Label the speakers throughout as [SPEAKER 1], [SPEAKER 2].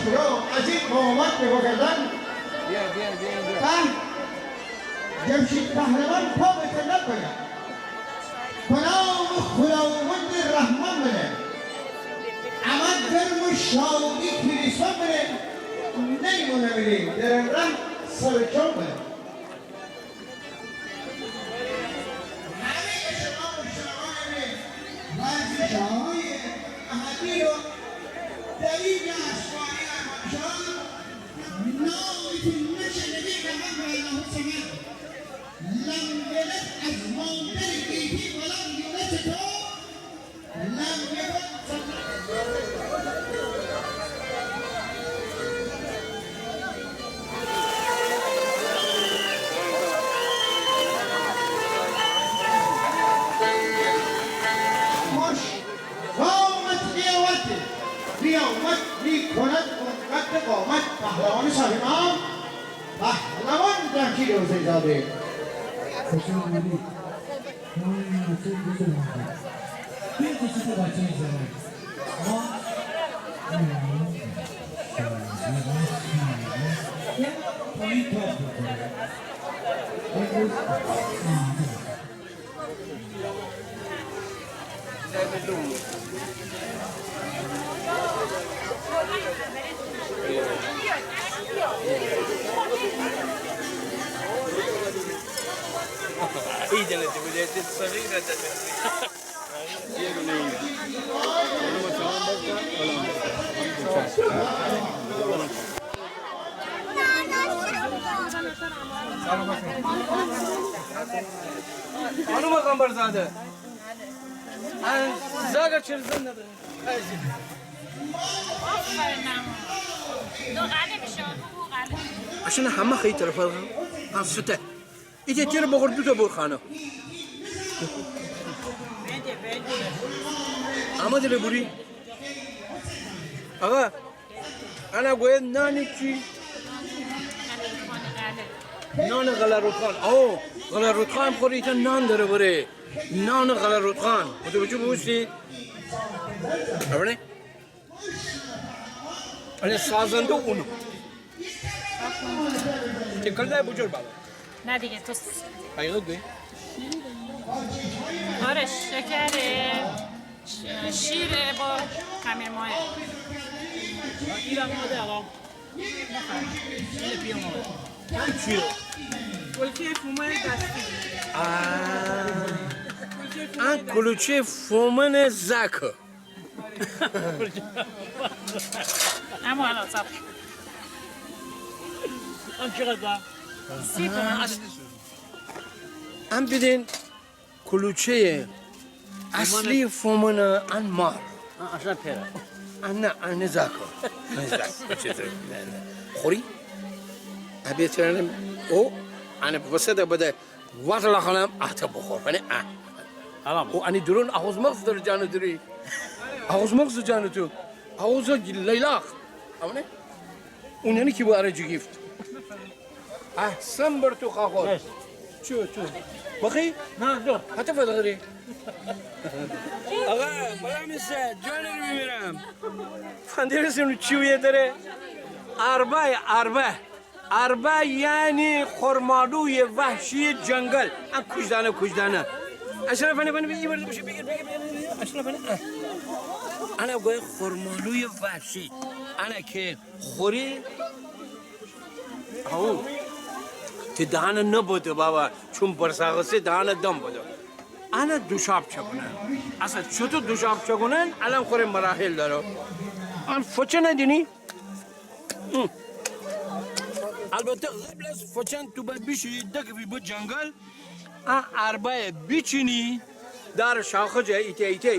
[SPEAKER 1] رو از این قامت بگردن جمشید پهلوان پا به تلت بگه کنام خداوند رحمان بده عمد گرم و شادی کلیسان بده نیمونه بریم در رم سرچون بده همه شما و شماعه ورزش‌های احدی رو در این اشواری امامشان نامیتون نشنده که من باید حسنه لم یلد از مادر گیتی ولم یولد تو لم یلد خوش قامت قیامت می کند قد قامت پهلوان شاهنام پهلوان جمشید حسین زاده
[SPEAKER 2] خوشحال بودی تو بزرگ بیا کسی تو بچه زمان ما پایین تاپ بکنه
[SPEAKER 3] إيدنا تبدأ صغيرة أنا ما كان برزادة زاغر چرزن نداره عشان همه خیلی طرف از فته ایده تیر بخور دو تا برخانه اما دل بوری آقا انا گوید نانی چی نان غلارودخان او غلارودخان خوری تا نان داره بره نان غلارودخان متوجه بوشی ابنه انا سازنده اونو تکل ده بجور بابا
[SPEAKER 4] نه دیگه تو
[SPEAKER 3] حقیقت بی
[SPEAKER 4] آره شکره شیره با خمیر ماه
[SPEAKER 3] ایران ماده آقا شیر پیو ماده چیه؟
[SPEAKER 4] کلچه فومن دستی
[SPEAKER 3] آن کلوچه فومن زکو
[SPEAKER 4] اما حالا صبر
[SPEAKER 3] آن چقدر با؟
[SPEAKER 4] 30 تومن
[SPEAKER 3] آن بدین کلوچه اصلی فومن آن مار
[SPEAKER 5] عشان پیره
[SPEAKER 3] آن نه آن زکو خوری؟ ابی ترنم او آن بسته بده وقت لخنم آتا بخور فنی
[SPEAKER 5] حرام
[SPEAKER 3] او آنی درون آغوز مغز در جانو داری آغوز مغز جانو تو آغوز لیلاق آمنه اون یعنی کی با ارجی گیفت احسن بر تو خواهد چو بخی؟
[SPEAKER 5] نه دو
[SPEAKER 3] حتی فدغری آقا بالا میسه جانی رو میمیرم فندرسیم چیویه داره اربع یعنی خرمالوی وحشی جنگل ان کجدانه اشرف بگی برده باشه بگیر اشرف انا گوی خرمالوی وحشی انا که خوری او تی دهانه نبوده بابا چون برساغسه دهانه دم بوده انا دوشاب چکنن اصلا چطور دوشاب چکنن الان خوره مراحل داره آن فچه ندینی؟ البته قبل از فچن تو باید بیشی دکوی بود جنگل اربعه بیچینی در شاخه جای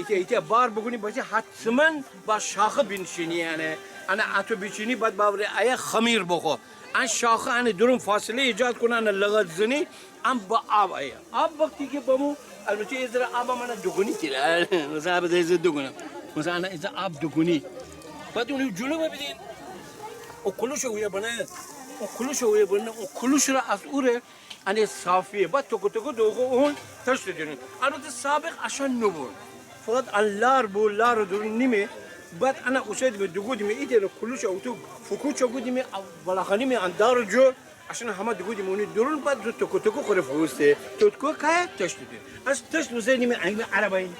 [SPEAKER 3] ایته بار بگونی باشه حتما با شاخه بینشینی یعنی انا اتو بیچینی باید باوره ایه خمیر بخو ان شاخه ان درون فاصله ایجاد کنن لغت زنی ام با آب ایه آب وقتی که بمو البته از آب من دوگونی تیله مثلا بده از دوگونم مثلا انا از آب دوگونی بعد اونو جلو ببینین او کلوش ویا بنه او کلوش را از اوره انه صافیه بعد تو دوغو اون تشت دینن البته سابق عشان نبود فقط لار دور نیمه بعد انا اسيد بدقودي من ايدي كلش او تو فكوش قودي من بلاخاني من اندار جو عشان هم دقودي من دورن بعد تكو تكو خرف وسته تكو كاي تشتدي اس تشت وزيني من عربي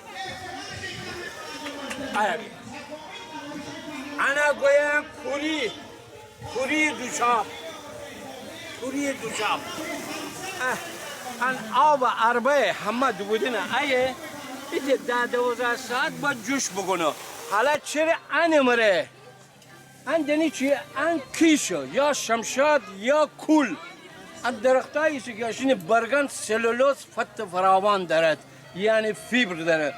[SPEAKER 3] عربي انا قويا كوري دوشاب ان آب عربه همه دبودن ایه ایده 12 ساعت با جوش بگونه حالا چرا انمره ان دنی چیه ان کیشو یا شمشاد یا کول ان درختایی که یاشین برگن سلولوز فت فراوان دارد یعنی فیبر دارد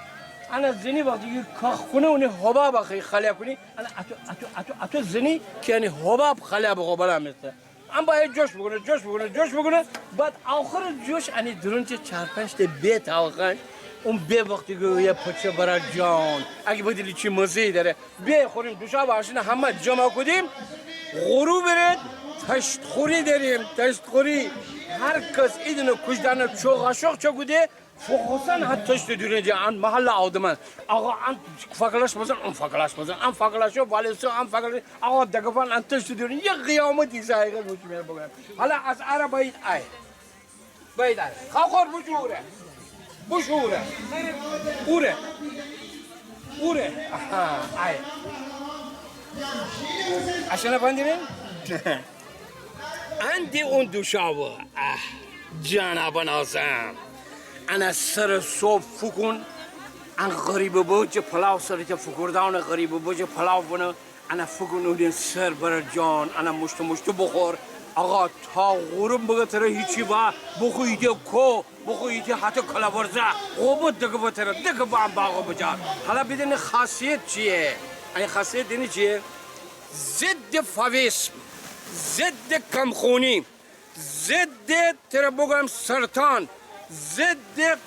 [SPEAKER 3] انا زنی وقتی کاخ کنه اون حباب اخی خلیا کنی انا اتو زنی که یعنی حباب خلیا بگو بلا مثل ام باید جوش بگونه بعد آخر جوش انی درونچه 4-5 تا بیت آخر اون به وقتی که یه پچه برای جان اگه بدیلی چی مزهی داره به خوریم دوشا باشین همه جمع کدیم غروب برد تشت خوری داریم هر کس ایدنو کشدن چوغاشوق چه گوده فوقسان حتی تشت دونه جان محل آدمان آقا ان فاکلاش بزن اون فاکلاشو والیسو ان فاکلاش آقا دگفان ان تشت دونه یه قیامتی زایگه مشمیر بگم حالا از عرب باید خاخور بجوره اوره آها عشان افندیم عندي اون دوشاوه جانب نازم انا سر صبح فکن ان غریب بوجه پلاو سرت فکردان غریب بوجه پلاو بنا انا فکن اون سر بر جان انا مشت بخور آقا تا غروب بگتره هیچی با بخویده کو بخویده حتی کلاورزه خوبت دگه بتره دگه با هم باقو بجار حالا بدین خاصیت چیه؟ این خاصیت دینی چیه؟ ضد فاویسم ضد کمخونی ضد تره بگم سرطان ضد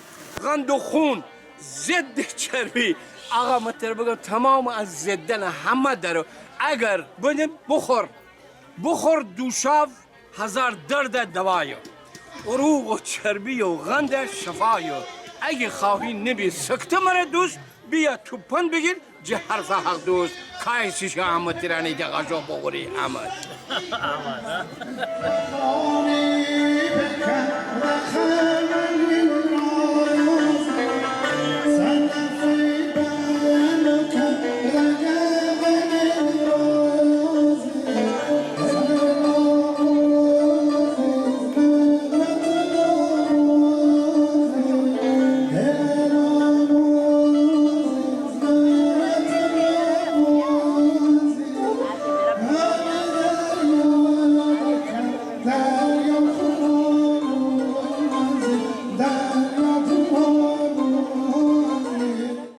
[SPEAKER 3] قند و خون ضد چربی آقا من تره بگم تمام از ضدن همه داره اگر بدین بخور دوشاو 1000 درد دوایو عروق و چربی و غند شفایو اگه خواهی نبی سکته منه دوست بیا توپن بگیر جهر حق دوست کای شیش احمد تیرانی دقاشو بغوری احمد
[SPEAKER 1] آنی بکن رخمنی